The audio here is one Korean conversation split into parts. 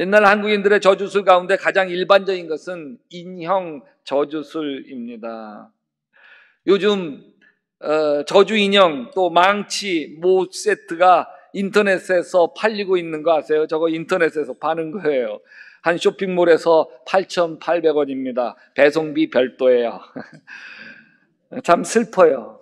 옛날 한국인들의 저주술 가운데 가장 일반적인 것은 인형 저주술입니다. 요즘 저주 인형 또 망치 모 세트가 인터넷에서 팔리고 있는 거 아세요? 저거 인터넷에서 파는 거예요. 한 쇼핑몰에서 8,800원입니다. 배송비 별도예요. 참 슬퍼요.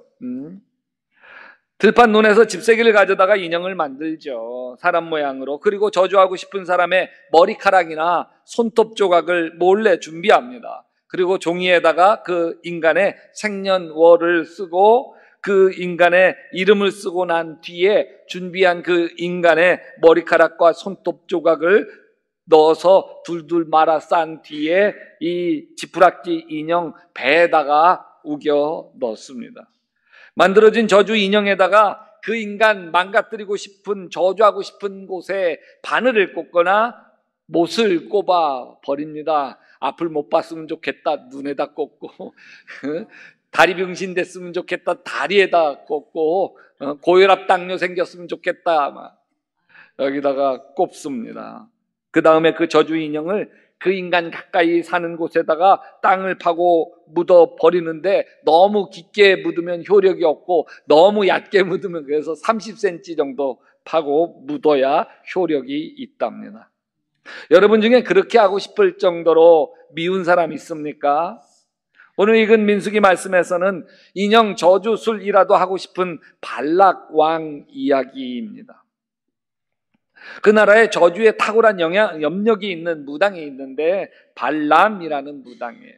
들판 논에서 집세기를 가져다가 인형을 만들죠. 사람 모양으로. 그리고 저주하고 싶은 사람의 머리카락이나 손톱 조각을 몰래 준비합니다. 그리고 종이에다가 그 인간의 생년월을 쓰고 그 인간의 이름을 쓰고 난 뒤에 준비한 그 인간의 머리카락과 손톱 조각을 넣어서 둘둘 말아 싼 뒤에 이 지푸라기 인형 배에다가 우겨 넣습니다. 만들어진 저주 인형에다가 그 인간 망가뜨리고 싶은, 저주하고 싶은 곳에 바늘을 꽂거나 못을 꼽아 버립니다. 앞을 못 봤으면 좋겠다, 눈에다 꽂고 다리 병신 됐으면 좋겠다, 다리에다 꽂고 고혈압 당뇨 생겼으면 좋겠다, 여기다가 꼽습니다. 그 다음에 그 저주 인형을 그 인간 가까이 사는 곳에다가 땅을 파고 묻어 버리는데 너무 깊게 묻으면 효력이 없고 너무 얕게 묻으면 그래서 30cm 정도 파고 묻어야 효력이 있답니다. 여러분 중에 그렇게 하고 싶을 정도로 미운 사람 있습니까? 오늘 읽은 민수기 말씀에서는 인형 저주술이라도 하고 싶은 발락 왕 이야기입니다. 그 나라에 저주에 탁월한 염력이 있는 무당이 있는데 발람이라는 무당이에요.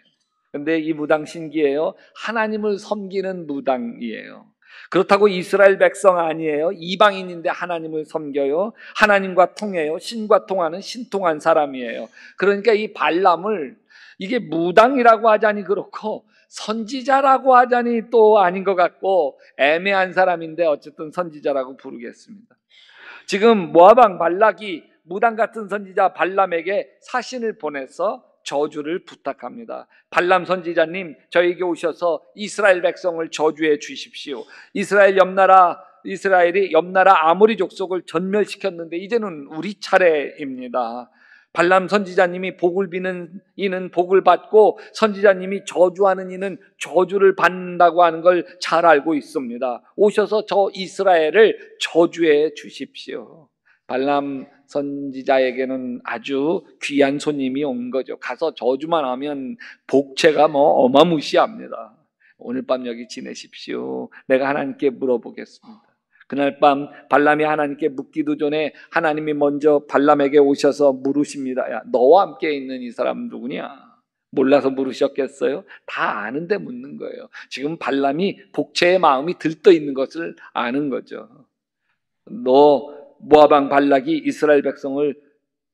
근데 이 무당 신기해요. 하나님을 섬기는 무당이에요. 그렇다고 이스라엘 백성 아니에요. 이방인인데 하나님을 섬겨요. 하나님과 통해요. 신과 통하는 신통한 사람이에요. 그러니까 이 발람을 이게 무당이라고 하자니 그렇고 선지자라고 하자니 또 아닌 것 같고 애매한 사람인데 어쨌든 선지자라고 부르겠습니다. 지금 모압 왕 발락이 무당 같은 선지자 발람에게 사신을 보내서 저주를 부탁합니다. 발람 선지자님, 저에게 오셔서 이스라엘 백성을 저주해 주십시오. 이스라엘이 옆나라 아모리 족속을 전멸시켰는데 이제는 우리 차례입니다. 발람 선지자님이 복을 비는 이는 복을 받고 선지자님이 저주하는 이는 저주를 받는다고 하는 걸 잘 알고 있습니다. 오셔서 저 이스라엘을 저주해 주십시오. 발람 선지자에게는 아주 귀한 손님이 온 거죠. 가서 저주만 하면 복채가 어마무시합니다. 오늘 밤 여기 지내십시오. 내가 하나님께 물어보겠습니다. 그날 밤 발람이 하나님께 묻기도 전에 하나님이 먼저 발람에게 오셔서 물으십니다. 야, 너와 함께 있는 이 사람 누구냐? 몰라서 물으셨겠어요? 다 아는데 묻는 거예요. 지금 발람이 복채의 마음이 들떠 있는 것을 아는 거죠. 너 모압 왕 발락이 이스라엘 백성을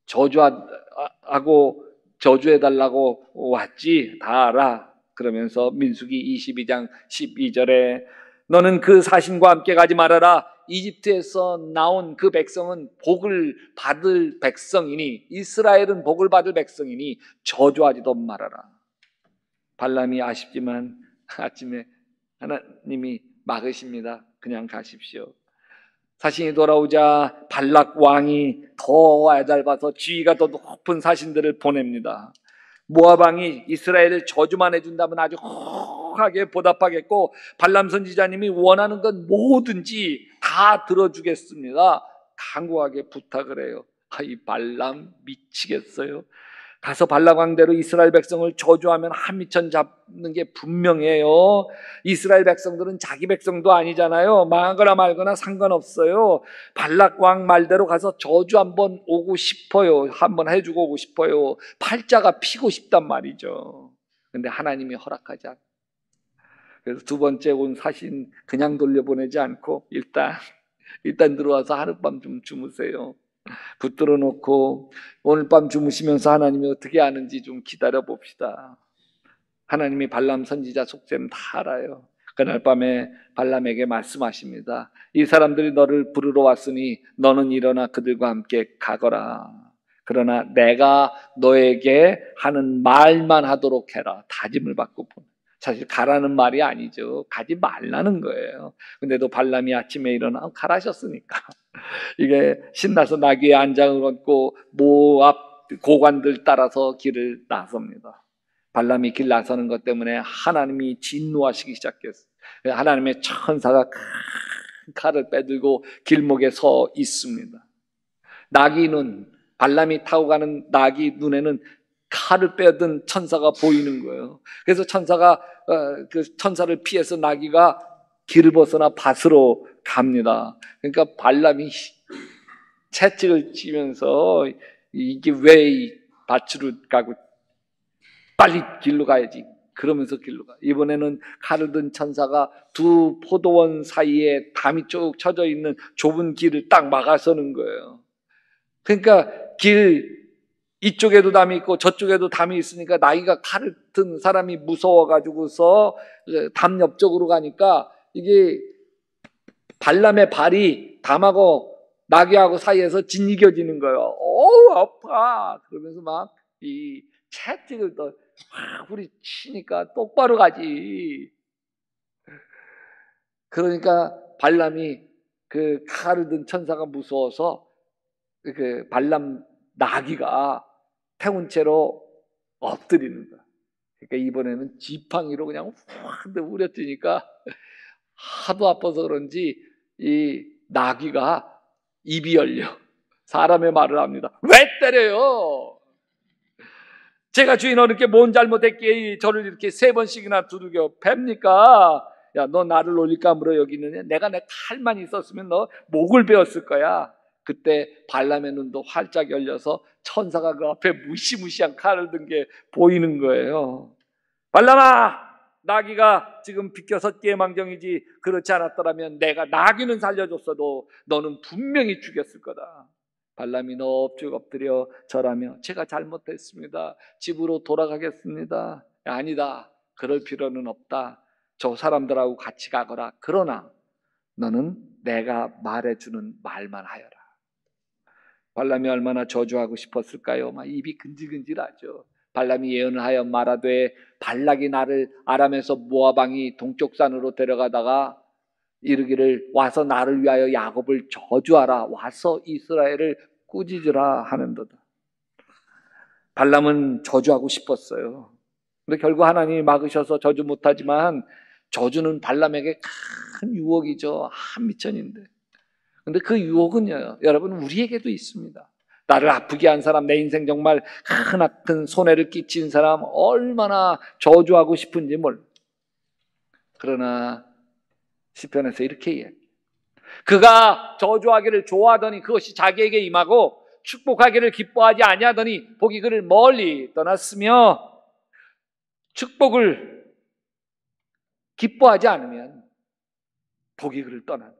저주하고 저주해달라고 왔지? 다 알아. 그러면서 민수기 22장 12절에 너는 그 사신과 함께 가지 말아라. 이집트에서 나온 그 백성은 복을 받을 백성이니 이스라엘은 복을 받을 백성이니 저주하지도 말아라. 발람이 아쉽지만 아침에 하나님이 막으십니다. 그냥 가십시오. 사신이 돌아오자 발락 왕이 더 애달봐서 지위가 더 높은 사신들을 보냅니다. 모압 왕이 이스라엘을 저주만 해준다면 아주 허하게 보답하겠고 발람 선지자님이 원하는 건 뭐든지 다 들어주겠습니다. 강구하게 부탁을 해요. 이 발람 미치겠어요. 가서 발락 왕대로 이스라엘 백성을 저주하면 한미천 잡는 게 분명해요. 이스라엘 백성들은 자기 백성도 아니잖아요. 망하거나 말거나 상관없어요. 발락 왕 말대로 가서 저주 한번 오고 싶어요. 한번 해주고 오고 싶어요. 팔자가 피고 싶단 말이죠. 근데 하나님이 허락하지 않아요. 그래서 두 번째 온 사신 그냥 돌려보내지 않고 일단 들어와서 하룻밤 좀 주무세요. 붙들어 놓고 오늘 밤 주무시면서 하나님이 어떻게 아는지 좀 기다려 봅시다. 하나님이 발람 선지자 속셈 다 알아요. 그날 밤에 발람에게 말씀하십니다. 이 사람들이 너를 부르러 왔으니 너는 일어나 그들과 함께 가거라. 그러나 내가 너에게 하는 말만 하도록 해라. 다짐을 받고 보내. 사실 가라는 말이 아니죠. 가지 말라는 거예요. 근데도 발람이 아침에 일어나 가라셨으니까 이게 신나서 나귀의 안장을 얹고 모압 고관들 따라서 길을 나섭니다. 발람이 길 나서는 것 때문에 하나님이 진노하시기 시작했어요. 하나님의 천사가 큰 칼을 빼들고 길목에 서 있습니다. 나귀 눈, 발람이 타고 가는 나귀 눈에는 칼을 빼든 천사가 보이는 거예요. 그래서 천사가 그 천사를 피해서 나귀가 길을 벗어나 밭으로 갑니다. 그러니까 발람이 채찍을 치면서 이게 왜 이 밭으로 가고 빨리 길로 가야지. 그러면서 길로 가. 이번에는 칼을 든 천사가 두 포도원 사이에 담이 쭉 쳐져 있는 좁은 길을 딱 막아서는 거예요. 그러니까 이쪽에도 담이 있고 저쪽에도 담이 있으니까 나귀가 칼을 든 사람이 무서워가지고서 담 옆쪽으로 가니까 이게 발람의 발이 담하고 나귀하고 사이에서 짓이겨지는 거예요. 어우 아파. 그러면서 막 이 채찍을 또 후리치니까 똑바로 가지. 그러니까 발람이 그 칼을 든 천사가 무서워서 그 발람 나귀가 태운 채로 엎드리는 거야. 그러니까 이번에는 지팡이로 그냥 확 후려치니까 하도 아파서 그런지 이 나귀가 입이 열려 사람의 말을 합니다. 왜 때려요? 제가 주인 어른께 뭔 잘못했기에 저를 이렇게 3번씩이나 두들겨 팹니까? 야, 너 나를 놀릴까 물어 여기느냐? 내가 내 칼만 있었으면 너 목을 베었을 거야. 그때 발람의 눈도 활짝 열려서 천사가 그 앞에 무시무시한 칼을 든 게 보이는 거예요. 발람아, 나귀가 지금 비껴섰기에 망정이지 그렇지 않았더라면 내가 나귀는 살려줬어도 너는 분명히 죽였을 거다. 발람이 넙죽 엎드려 절하며 제가 잘못했습니다. 집으로 돌아가겠습니다. 아니다. 그럴 필요는 없다. 저 사람들하고 같이 가거라. 그러나 너는 내가 말해주는 말만 하여라. 발람이 얼마나 저주하고 싶었을까요? 막 입이 근질근질하죠. 발람이 예언을 하여 말하되 발락이 나를 아람에서 모압 왕이 동쪽 산으로 데려가다가 이르기를 와서 나를 위하여 야곱을 저주하라. 와서 이스라엘을 꾸짖으라 하는도다. 발람은 저주하고 싶었어요. 근데 결국 하나님이 막으셔서 저주 못하지만 저주는 발람에게 큰 유혹이죠. 한미천인데. 근데 그 유혹은요, 여러분 우리에게도 있습니다. 나를 아프게 한 사람, 내 인생 정말 큰 손해를 끼친 사람 얼마나 저주하고 싶은지 몰라. 그러나 시편에서 이렇게 이야기해요. 그가 저주하기를 좋아하더니 그것이 자기에게 임하고 축복하기를 기뻐하지 아니하더니 복이 그를 멀리 떠났으며, 축복을 기뻐하지 않으면 복이 그를 떠난다.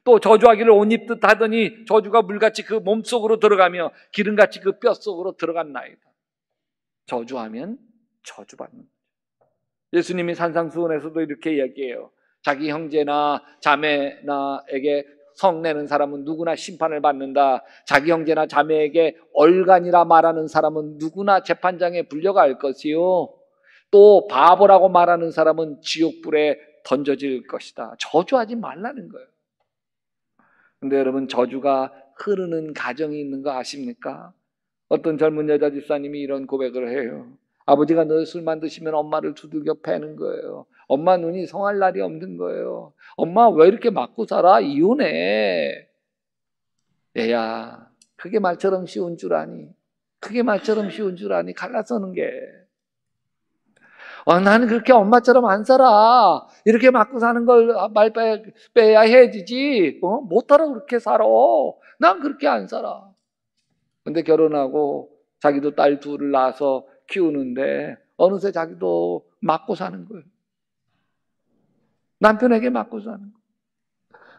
또 저주하기를 옷 입듯 하더니 저주가 물같이 그 몸속으로 들어가며 기름같이 그 뼛속으로 들어갔나이다. 저주하면 저주받는 거죠. 예수님이 산상수훈에서도 이렇게 이야기해요. 자기 형제나 자매나에게 성내는 사람은 누구나 심판을 받는다. 자기 형제나 자매에게 얼간이라 말하는 사람은 누구나 재판장에 불려갈 것이요, 또 바보라고 말하는 사람은 지옥불에 던져질 것이다. 저주하지 말라는 거예요. 근데 여러분, 저주가 흐르는 가정이 있는 거 아십니까? 어떤 젊은 여자 집사님이 이런 고백을 해요. 아버지가 늘 술만 드시면 엄마를 두들겨 패는 거예요. 엄마 눈이 성할 날이 없는 거예요. 엄마 왜 이렇게 맞고 살아? 이혼해. 얘야, 그게 말처럼 쉬운 줄 아니? 그게 말처럼 쉬운 줄 아니? 갈라서는 게. 나는 그렇게 엄마처럼 안 살아. 이렇게 맞고 사는 걸 말 빼야 해지지. 못하라 그렇게 살아. 난 그렇게 안 살아. 근데 결혼하고 자기도 딸 둘을 낳아서 키우는데 어느새 자기도 맞고 사는 거예요. 남편에게 맞고 사는 거예요.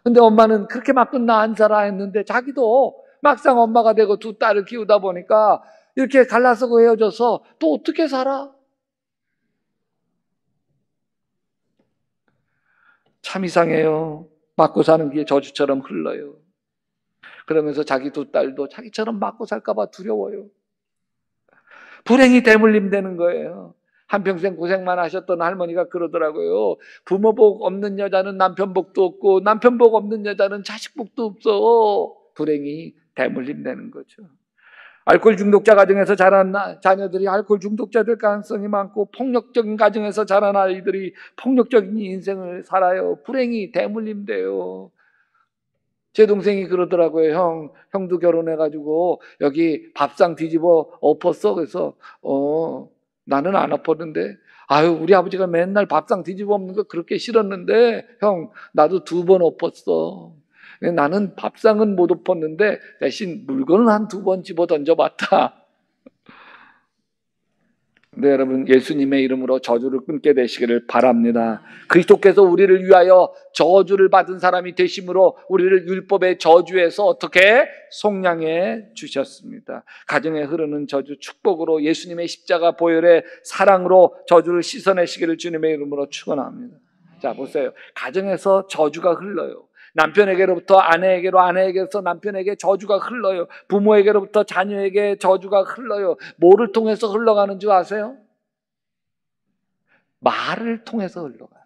근데 엄마는 그렇게 맞고 나 안 살아 했는데 자기도 막상 엄마가 되고 두 딸을 키우다 보니까 이렇게 갈라서고 헤어져서 또 어떻게 살아? 참 이상해요. 맞고 사는 게 저주처럼 흘러요. 그러면서 자기 두 딸도 자기처럼 맞고 살까봐 두려워요. 불행이 대물림 되는 거예요. 한평생 고생만 하셨던 할머니가 그러더라고요. 부모 복 없는 여자는 남편 복도 없고 남편 복 없는 여자는 자식 복도 없어. 불행이 대물림 되는 거죠. 알코올 중독자 가정에서 자란 자녀들이 알코올 중독자 될 가능성이 많고, 폭력적인 가정에서 자란 아이들이 폭력적인 인생을 살아요. 불행이 대물림돼요. 제 동생이 그러더라고요. 형도 결혼해가지고 여기 밥상 뒤집어 엎었어. 그래서 나는 안 엎었는데, 아유, 우리 아버지가 맨날 밥상 뒤집어 엎는 거 그렇게 싫었는데, 형, 나도 2번 엎었어. 나는 밥상은 못 엎었는데 대신 물건을 한 2번 집어 던져봤다. 네, 여러분, 예수님의 이름으로 저주를 끊게 되시기를 바랍니다. 그리스도께서 우리를 위하여 저주를 받은 사람이 되심으로 우리를 율법의 저주에서 어떻게 속량해 주셨습니다. 가정에 흐르는 저주 축복으로 예수님의 십자가 보혈의 사랑으로 저주를 씻어내시기를 주님의 이름으로 축원합니다. 자, 보세요. 가정에서 저주가 흘러요. 남편에게로부터 아내에게로, 아내에게서 남편에게 저주가 흘러요. 부모에게로부터 자녀에게 저주가 흘러요. 뭐를 통해서 흘러가는 줄 아세요? 말을 통해서 흘러가요.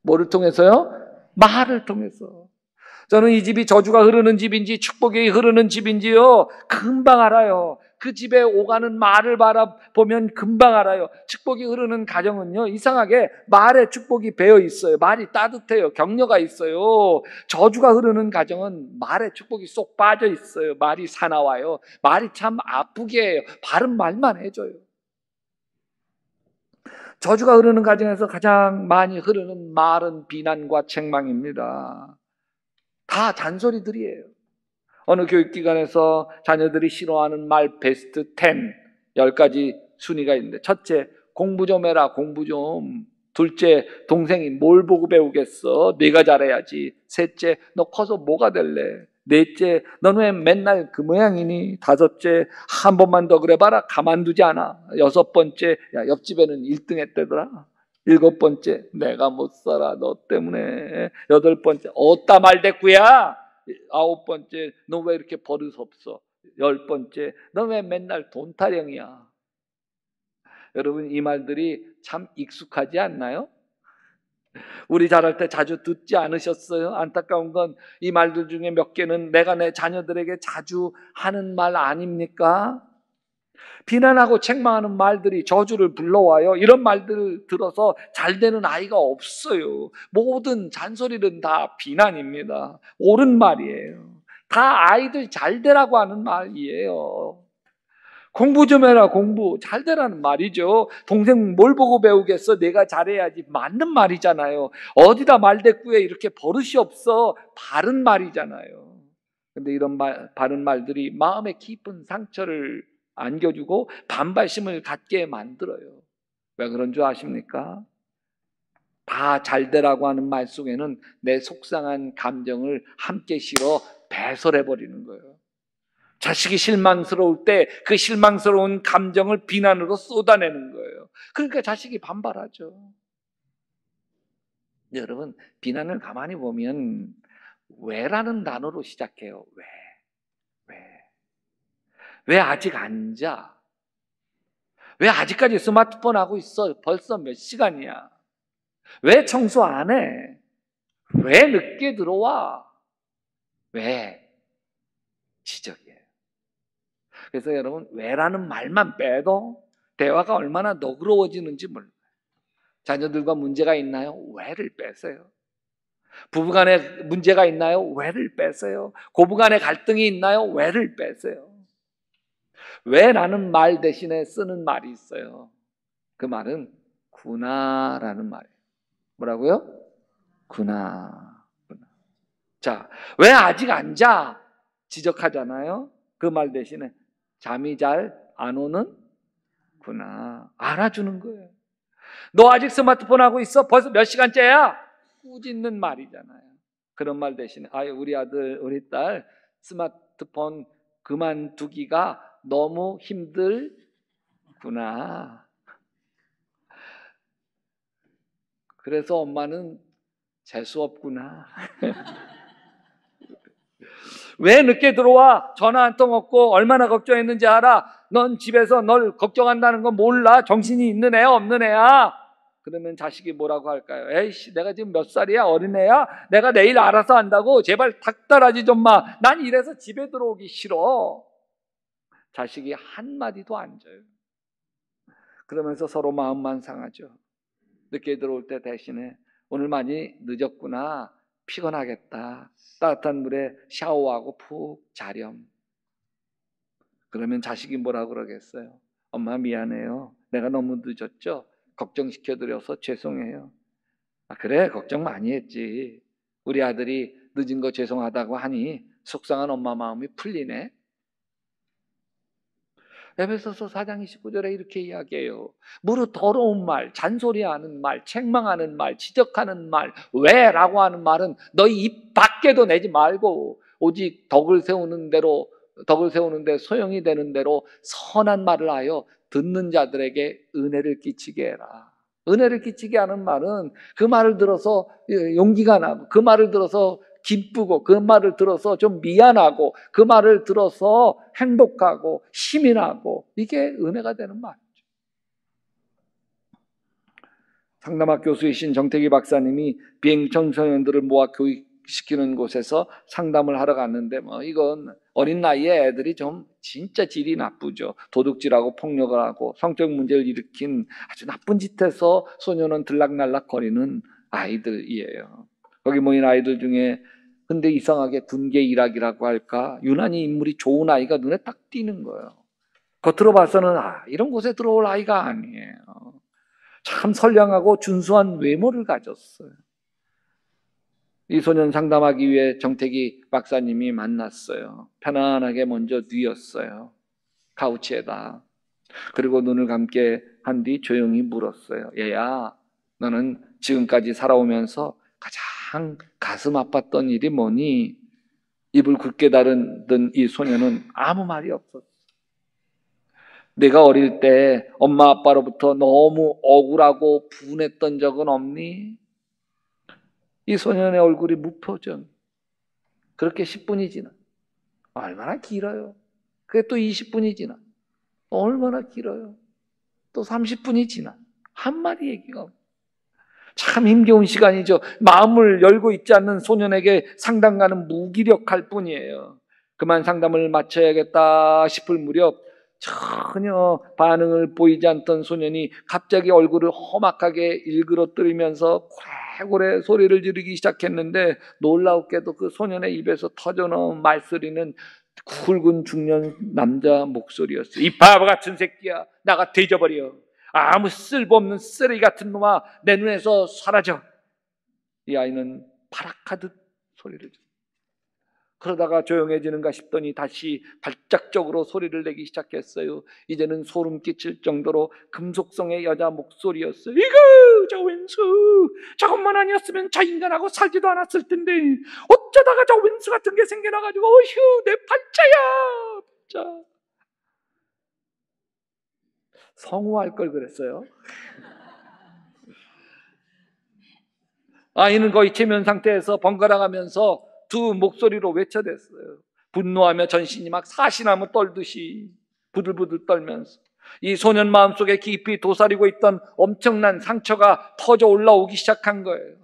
뭐를 통해서요? 말을 통해서. 저는 이 집이 저주가 흐르는 집인지 축복이 흐르는 집인지요, 금방 알아요. 그 집에 오가는 말을 바라보면 금방 알아요. 축복이 흐르는 가정은요, 이상하게 말에 축복이 배어 있어요. 말이 따뜻해요. 격려가 있어요. 저주가 흐르는 가정은 말에 축복이 쏙 빠져 있어요. 말이 사나워요. 말이 참 아프게 해요. 바른 말만 해줘요. 저주가 흐르는 가정에서 가장 많이 흐르는 말은 비난과 책망입니다. 다 잔소리들이에요. 어느 교육기관에서 자녀들이 싫어하는 말 베스트 10가지 순위가 있는데, 첫째, 공부 좀 해라, 공부 좀. 둘째, 동생이 뭘 보고 배우겠어? 네가 잘해야지. 셋째, 너 커서 뭐가 될래? 넷째, 넌 왜 맨날 그 모양이니? 다섯째, 한 번만 더 그래봐라, 가만두지 않아. 여섯 번째, 야, 옆집에는 1등 했대더라. 일곱 번째, 내가 못 살아, 너 때문에. 여덟 번째, 어따 말대꾸야. 아홉 번째, 너 왜 이렇게 버릇 없어? 열 번째, 너 왜 맨날 돈 타령이야? 여러분, 이 말들이 참 익숙하지 않나요? 우리 자랄 때 자주 듣지 않으셨어요? 안타까운 건 이 말들 중에 몇 개는 내가 내 자녀들에게 자주 하는 말 아닙니까? 비난하고 책망하는 말들이 저주를 불러와요. 이런 말들을 들어서 잘 되는 아이가 없어요. 모든 잔소리는 다 비난입니다. 옳은 말이에요. 다 아이들 잘 되라고 하는 말이에요. 공부 좀 해라, 공부. 잘 되라는 말이죠. 동생 뭘 보고 배우겠어? 내가 잘해야지. 맞는 말이잖아요. 어디다 말대꾸에 이렇게 버릇이 없어? 바른 말이잖아요. 근데 이런 바른 말들이 마음에 깊은 상처를 안겨주고 반발심을 갖게 만들어요. 왜 그런 줄 아십니까? 다 잘되라고 하는 말 속에는 내 속상한 감정을 함께 실어 배설해버리는 거예요. 자식이 실망스러울 때 그 실망스러운 감정을 비난으로 쏟아내는 거예요. 그러니까 자식이 반발하죠. 여러분, 비난을 가만히 보면 왜라는 단어로 시작해요. 왜? 왜 아직 안 자? 왜 아직까지 스마트폰 하고 있어? 벌써 몇 시간이야? 왜 청소 안 해? 왜 늦게 들어와? 왜? 지적이에요. 그래서 여러분, 왜라는 말만 빼도 대화가 얼마나 너그러워지는지 몰라요. 자녀들과 문제가 있나요? 왜를 빼세요. 부부간에 문제가 있나요? 왜를 빼세요. 고부간에 갈등이 있나요? 왜를 빼세요. 왜라는 말 대신에 쓰는 말이 있어요. 그 말은 구나라는 말이에요. 뭐라고요? 구나. 자, 왜 아직 안 자? 지적하잖아요. 그 말 대신에 잠이 잘 안 오는 구나. 알아주는 거예요. 너 아직 스마트폰 하고 있어? 벌써 몇 시간째야? 꾸짖는 말이잖아요. 그런 말 대신에 아유, 우리 아들, 우리 딸 스마트폰 그만두기가 너무 힘들구나. 그래서 엄마는 재수 없구나. 왜 늦게 들어와? 전화 한 통 없고 얼마나 걱정했는지 알아? 넌 집에서 널 걱정한다는 건 몰라? 정신이 있는 애야, 없는 애야? 그러면 자식이 뭐라고 할까요? 에이씨, 내가 지금 몇 살이야? 어린애야? 내가 내일 알아서 한다고? 제발 닥달하지 좀 마. 난 이래서 집에 들어오기 싫어. 자식이 한마디도 안 줘요. 그러면서 서로 마음만 상하죠. 늦게 들어올 때 대신에 오늘 많이 늦었구나, 피곤하겠다, 따뜻한 물에 샤워하고 푹 자렴. 그러면 자식이 뭐라 그러겠어요? 엄마 미안해요, 내가 너무 늦었죠? 걱정시켜드려서 죄송해요. 아, 그래, 걱정 많이 했지. 우리 아들이 늦은 거 죄송하다고 하니 속상한 엄마 마음이 풀리네. 에베소서 4장 29절에 이렇게 이야기해요. 무릇 더러운 말, 잔소리하는 말, 책망하는 말, 지적하는 말, 왜라고 하는 말은 너희 입 밖에도 내지 말고 오직 덕을 세우는데 소용이 되는 대로 선한 말을 하여 듣는 자들에게 은혜를 끼치게 해라. 은혜를 끼치게 하는 말은 그 말을 들어서 용기가 나고, 그 말을 들어서 기쁘고, 그 말을 들어서 좀 미안하고, 그 말을 들어서 행복하고 힘이 나고, 이게 은혜가 되는 말이죠. 상담학 교수이신 정태기 박사님이 비행 청소년들을 모아 교육시키는 곳에서 상담을 하러 갔는데, 이건 어린 나이에 애들이 좀 진짜 질이 나쁘죠. 도둑질하고 폭력을 하고 성적 문제를 일으킨 아주 나쁜 짓해서 소년은 들락날락 거리는 아이들이에요. 거기 모인 아이들 중에 근데 이상하게 군계 일학이라고 할까, 유난히 인물이 좋은 아이가 눈에 딱 띄는 거예요. 겉으로 봐서는 이런 곳에 들어올 아이가 아니에요. 참 선량하고 준수한 외모를 가졌어요. 이 소년 상담하기 위해 정태기 박사님이 만났어요. 편안하게 먼저 뉘었어요, 카우치에다. 그리고 눈을 감게 한 뒤 조용히 물었어요. 얘야, 너는 지금까지 살아오면서 가장 가슴 아팠던 일이 뭐니? 입을 굳게 다루던 이 소년은 아무 말이 없었어. 내가 어릴 때 엄마 아빠로부터 너무 억울하고 분했던 적은 없니? 이 소년의 얼굴이 무표정. 그렇게 10분이 지나. 얼마나 길어요? 그게 또 20분이 지나. 얼마나 길어요? 또 30분이 지나. 한마디 얘기가 없어. 참 힘겨운 시간이죠. 마음을 열고 있지 않는 소년에게 상담가는 무기력할 뿐이에요. 그만 상담을 마쳐야겠다 싶을 무렵 전혀 반응을 보이지 않던 소년이 갑자기 얼굴을 험악하게 일그러뜨리면서 고래고래 소리를 지르기 시작했는데, 놀라웠게도 그 소년의 입에서 터져나온 말소리는 굵은 중년 남자 목소리였어요. 이 바보 같은 새끼야, 나가 뒤져버려. 아무 쓸모없는 쓰레기 같은 놈아, 내 눈에서 사라져. 이 아이는 발악하듯 소리를 쳤어요. 그러다가 조용해지는가 싶더니 다시 발작적으로 소리를 내기 시작했어요. 이제는 소름 끼칠 정도로 금속성의 여자 목소리였어요. 이거 저 왼수, 저것만 아니었으면 저 인간하고 살지도 않았을 텐데 어쩌다가 저 왼수 같은 게 생겨나가지고 어휴 내 팔자야. 진짜 성우할 걸 그랬어요. 아이는 거의 체면 상태에서 번갈아가면서 두 목소리로 외쳐댔어요. 분노하며 전신이 막 사시나무 떨듯이 부들부들 떨면서 이 소년 마음속에 깊이 도사리고 있던 엄청난 상처가 터져 올라오기 시작한 거예요.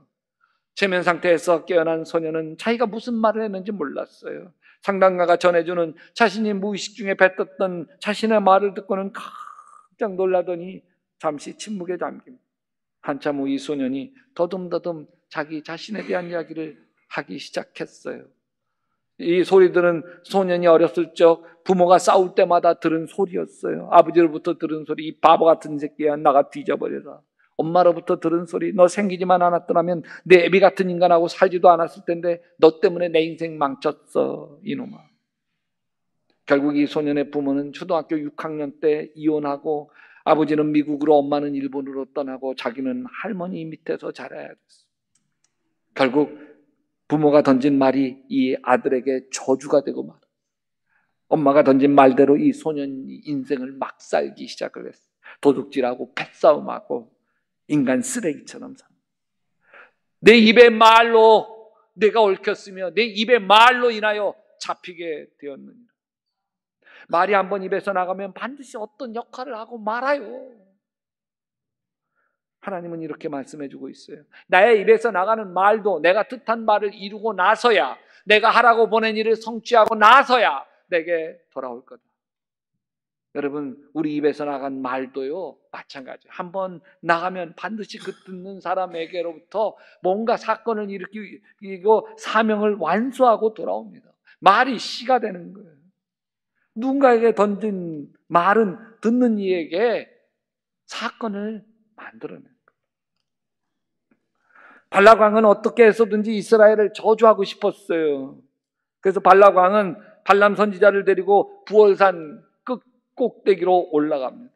체면 상태에서 깨어난 소년은 자기가 무슨 말을 했는지 몰랐어요. 상담가가 전해주는 자신이 무의식 중에 뱉었던 자신의 말을 듣고는 깜짝 놀라더니 잠시 침묵에 잠깁니다. 한참 후 이 소년이 더듬더듬 자기 자신에 대한 이야기를 하기 시작했어요. 이 소리들은 소년이 어렸을 적 부모가 싸울 때마다 들은 소리였어요. 아버지로부터 들은 소리, 이 바보 같은 새끼야, 나가 뒤져버려라. 엄마로부터 들은 소리, 너 생기지만 않았더라면 내 애비 같은 인간하고 살지도 않았을 텐데 너 때문에 내 인생 망쳤어, 이놈아. 결국 이 소년의 부모는 초등학교 6학년 때 이혼하고 아버지는 미국으로, 엄마는 일본으로 떠나고 자기는 할머니 밑에서 자라야 됐어. 결국 부모가 던진 말이 이 아들에게 저주가 되고 말아. 엄마가 던진 말대로 이 소년이 인생을 막 살기 시작을 했어. 도둑질하고 패싸움하고 인간 쓰레기처럼 살아. 내 입의 말로 내가 얽혔으며 내 입의 말로 인하여 잡히게 되었느니라. 말이 한번 입에서 나가면 반드시 어떤 역할을 하고 말아요. 하나님은 이렇게 말씀해주고 있어요. 나의 입에서 나가는 말도 내가 뜻한 말을 이루고 나서야, 내가 하라고 보낸 일을 성취하고 나서야 내게 돌아올 거다. 여러분, 우리 입에서 나간 말도요 마찬가지예요. 한번 나가면 반드시 그 듣는 사람에게로부터 뭔가 사건을 일으키고 사명을 완수하고 돌아옵니다. 말이 씨가 되는 거예요. 누군가에게 던진 말은 듣는 이에게 사건을 만들어내는 거예요. 발락 왕은 어떻게 해서든지 이스라엘을 저주하고 싶었어요. 그래서 발락 왕은 발람 선지자를 데리고 부월산 꼭대기로 올라갑니다.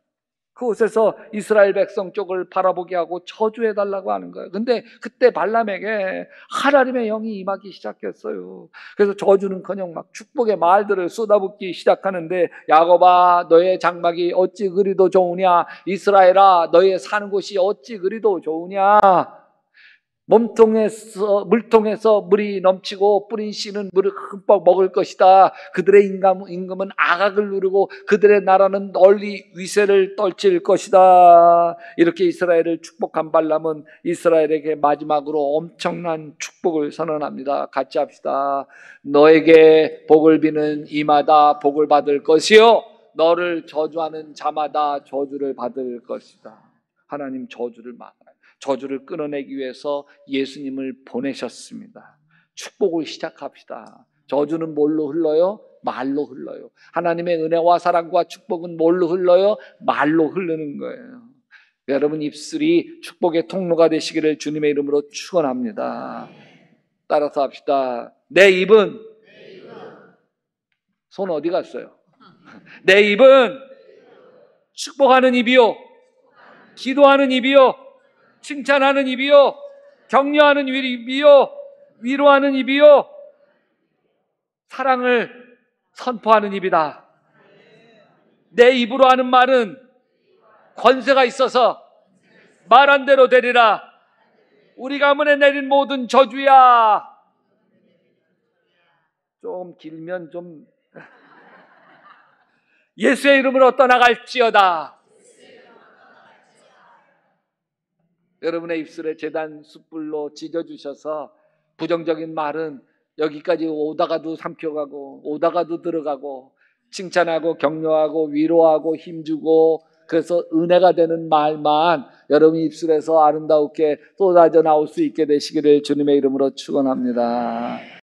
그곳에서 이스라엘 백성 쪽을 바라보게 하고 저주해달라고 하는 거예요. 근데 그때 발람에게 하나님의 영이 임하기 시작했어요. 그래서 저주는커녕 막 축복의 말들을 쏟아붓기 시작하는데, 야곱아 너의 장막이 어찌 그리도 좋으냐, 이스라엘아 너의 사는 곳이 어찌 그리도 좋으냐, 물통에서 물이 넘치고 뿌린 씨는 물을 흠뻑 먹을 것이다. 그들의 임금은 악악을 누르고 그들의 나라는 널리 위세를 떨칠 것이다. 이렇게 이스라엘을 축복한 발람은 이스라엘에게 마지막으로 엄청난 축복을 선언합니다. 같이 합시다. 너에게 복을 비는 이마다 복을 받을 것이요, 너를 저주하는 자마다 저주를 받을 것이다. 하나님 저주를 막아요. 저주를 끊어내기 위해서 예수님을 보내셨습니다. 축복을 시작합시다. 저주는 뭘로 흘러요? 말로 흘러요. 하나님의 은혜와 사랑과 축복은 뭘로 흘러요? 말로 흐르는 거예요. 여러분 입술이 축복의 통로가 되시기를 주님의 이름으로 축원합니다. 따라서 합시다. 내 입은 손 어디 갔어요? 내 입은 축복하는 입이요, 기도하는 입이요, 칭찬하는 입이요, 격려하는 입이요, 위로하는 입이요, 사랑을 선포하는 입이다. 내 입으로 하는 말은 권세가 있어서 말한 대로 되리라. 우리 가문에 내린 모든 저주야. 좀 길면 좀 예수의 이름으로 떠나갈지어다. 여러분의 입술에 제단 숯불로 지져주셔서 부정적인 말은 여기까지 오다가도 삼켜가고 오다가도 들어가고, 칭찬하고 격려하고 위로하고 힘주고, 그래서 은혜가 되는 말만 여러분 입술에서 아름답게 쏟아져 나올 수 있게 되시기를 주님의 이름으로 축원합니다.